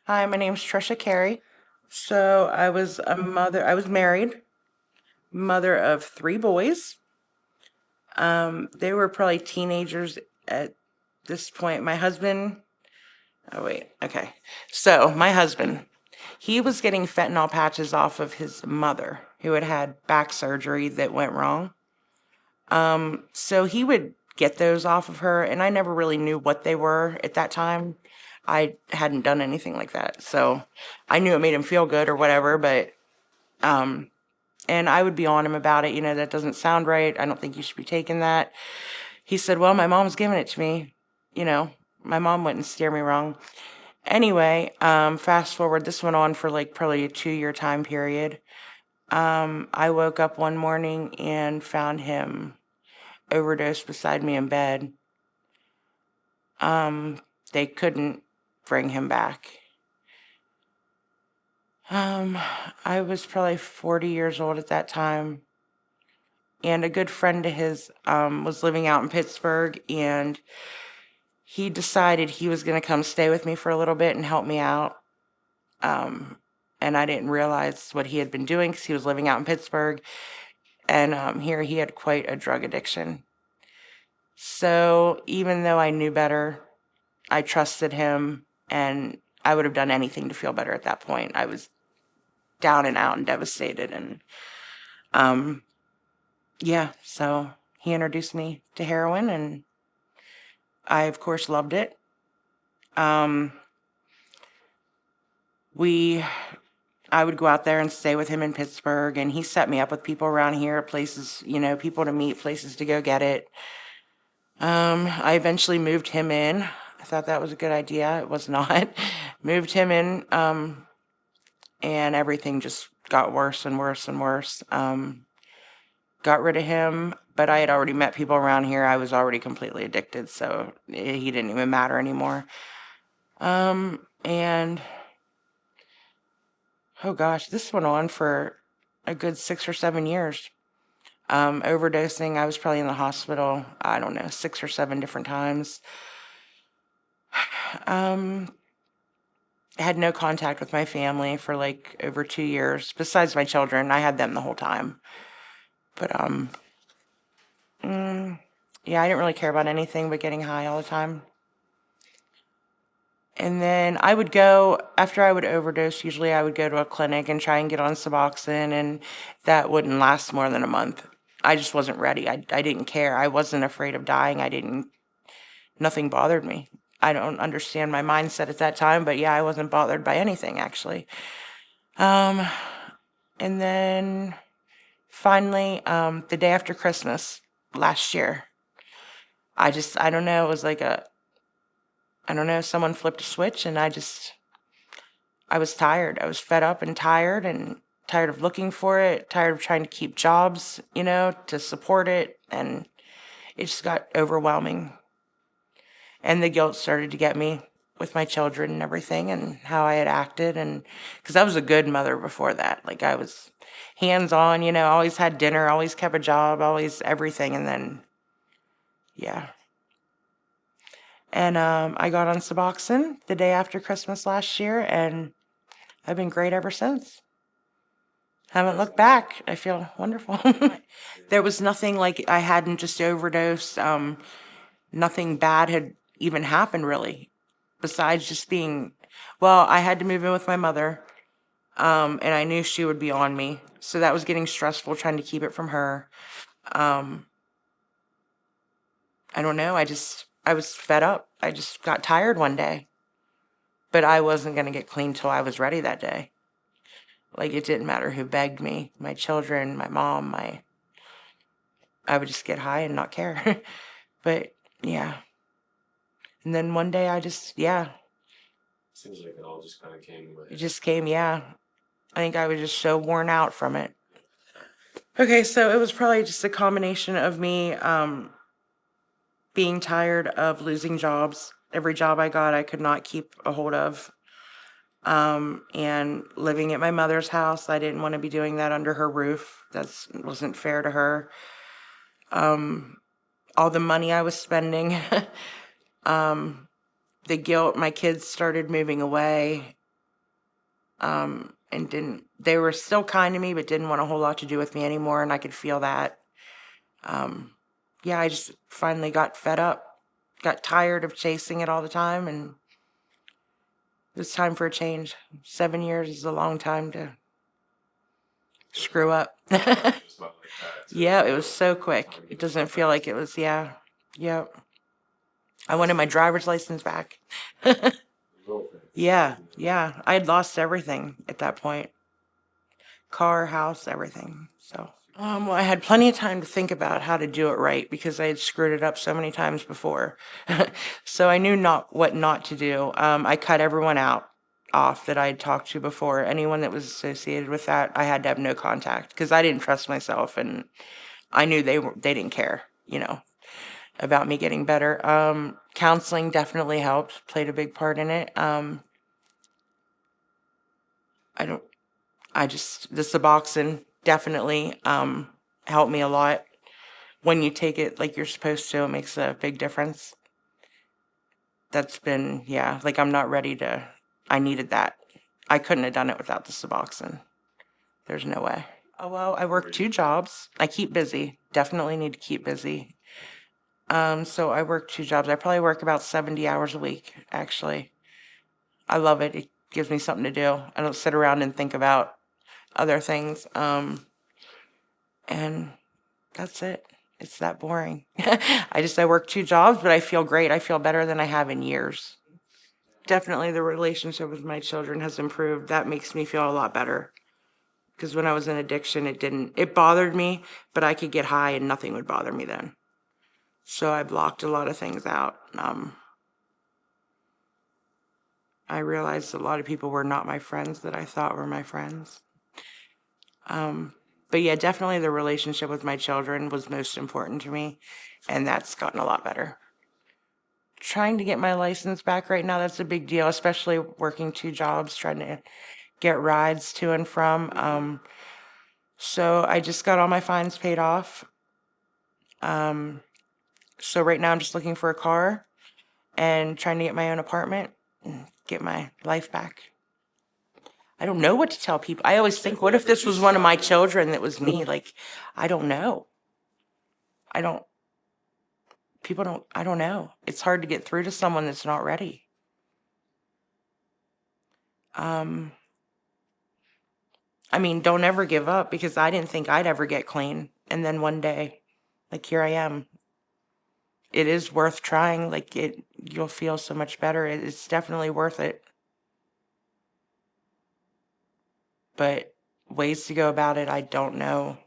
Hi, my name's Tricia Carey. So I was married, mother of three boys. They were probably teenagers at this point. Oh wait, okay. So my husband, he was getting fentanyl patches off of his mother, who had had back surgery that went wrong. So he would get those off of her, and I never really knew what they were at that time. I hadn't done anything like that, so I knew it made him feel good or whatever, but and I would be on him about it. That doesn't sound right. I don't think you should be taking that. He said, well, my mom's giving it to me. You know, my mom wouldn't steer me wrong. Anyway, fast forward, this went on for like probably a 2 year time period. I woke up one morning and found him overdosed beside me in bed. They couldn't bring him back. I was probably 40 years old at that time, and a good friend of his was living out in Pittsburgh, and he decided he was going to come stay with me for a little bit and help me out. And I didn't realize what he had been doing because he was living out in Pittsburgh, and here he had quite a drug addiction. So even though I knew better, I trusted him, and I would have done anything to feel better at that point. I was down and out and devastated, and yeah, so he introduced me to heroin, and I, of course, loved it. Um, we, I would go out there and stay with him in Pittsburgh, and he set me up with people around here, places, people to meet, places to go get it. I eventually moved him in. I thought that was a good idea. It was not. Moved him in, and everything just got worse and worse and worse. Got rid of him, but I had already met people around here. I was already completely addicted, so he didn't even matter anymore. And oh gosh, this went on for a good 6 or 7 years. Overdosing, I was probably in the hospital, I don't know, 6 or 7 different times. Had no contact with my family for like over 2 years, besides my children. I had them the whole time. But yeah, I didn't really care about anything but getting high all the time. And then I would go, after I would overdose, usually I would go to a clinic and try and get on Suboxone, and that wouldn't last more than a month. I just wasn't ready. I didn't care. I wasn't afraid of dying. Nothing bothered me. I don't understand my mindset at that time, but yeah, I wasn't bothered by anything, actually. And then finally, the day after Christmas last year, I don't know, it was like I don't know, someone flipped a switch, and I was tired. I was fed up and tired of looking for it, tired of trying to keep jobs, to support it. And it just got overwhelming. And the guilt started to get me with my children and everything, and how I had acted. And because I was a good mother before that, like I was hands on, always had dinner, always kept a job, always everything. And then, yeah. And I got on Suboxone the day after Christmas last year, and I've been great ever since. Haven't looked back. I feel wonderful. There was nothing like I hadn't just overdosed. Nothing bad had even happened really, besides just being, well, I had to move in with my mother, and I knew she would be on me. So that was getting stressful trying to keep it from her. I don't know. I was fed up. I just got tired one day. But I wasn't going to get clean till I was ready that day. Like, it didn't matter who begged me, my children, my mom, I would just get high and not care. But yeah. And then one day yeah, Seems like it all just kind of came it with. just came, yeah. I think I was just so worn out from it. Okay, so it was probably just a combination of me being tired of losing jobs. Every job I got, I could not keep a hold of. And living at my mother's house, I didn't want to be doing that under her roof. That wasn't fair to her. All the money I was spending, the guilt, my kids started moving away. And they were still kind to me, but didn't want a whole lot to do with me anymore. And I could feel that. Yeah, I just finally got fed up, got tired of chasing it all the time. And it was time for a change. 7 years is a long time to screw up. It was about like that. Too. Yeah, it was so quick. It doesn't feel like it was, yeah. Yep. I wanted my driver's license back. Little things. Yeah, yeah. I had lost everything at that point. Car, house, everything. So, well, I had plenty of time to think about how to do it right because I had screwed it up so many times before. So I knew what not to do. I cut everyone off that I had talked to before. Anyone that was associated with that, I had to have no contact because I didn't trust myself, and I knew they didn't care, about me getting better. Counseling definitely helped, played a big part in it. I don't the Suboxone definitely helped me a lot. When you take it like you're supposed to, it makes a big difference. That's been, yeah, like I needed that. I couldn't have done it without the Suboxone. There's no way. Oh, well, I work 2 jobs. I keep busy. Definitely need to keep busy. So I work 2 jobs. I probably work about 70 hours a week, actually. I love it. It gives me something to do. I don't sit around and think about other things. And that's it. It's that boring. I work 2 jobs, but I feel great. I feel better than I have in years. Definitely the relationship with my children has improved. That makes me feel a lot better. Because when I was in addiction, it bothered me, but I could get high and nothing would bother me then. So I blocked a lot of things out. I realized a lot of people were not my friends that I thought were my friends. But yeah, definitely the relationship with my children was most important to me, and that's gotten a lot better. Trying to get my license back right now, that's a big deal, especially working 2 jobs, trying to get rides to and from. So I just got all my fines paid off. So right now I'm just looking for a car and trying to get my own apartment and get my life back. I don't know what to tell people. I always think, what if this was one of my children that was me? Like, I don't know. I don't, I don't know. It's hard to get through to someone that's not ready. I mean, don't ever give up because I didn't think I'd ever get clean. And then one day, like, here I am. It is worth trying. Like, you'll feel so much better. It's definitely worth it. But ways to go about it, I don't know.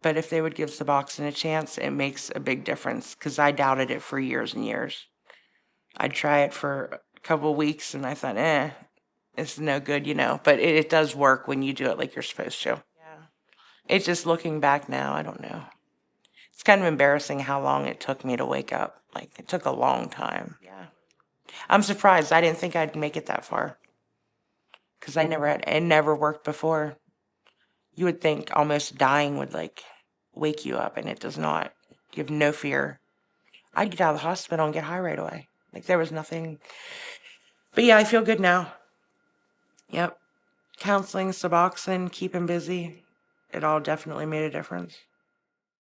But if they would give Suboxone a chance, it makes a big difference because I doubted it for years and years. I'd try it for a couple weeks and I thought, it's no good, but it does work when you do it like you're supposed to. Yeah. It's just looking back now, I don't know. It's kind of embarrassing how long it took me to wake up. Like, it took a long time. Yeah. I'm surprised. I didn't think I'd make it that far because it never worked before. You would think almost dying would like wake you up, and it does not. You have no fear. I'd get out of the hospital and get high right away. Like, there was nothing. But yeah, I feel good now. Yep. Counseling, Suboxone, keeping busy. It all definitely made a difference.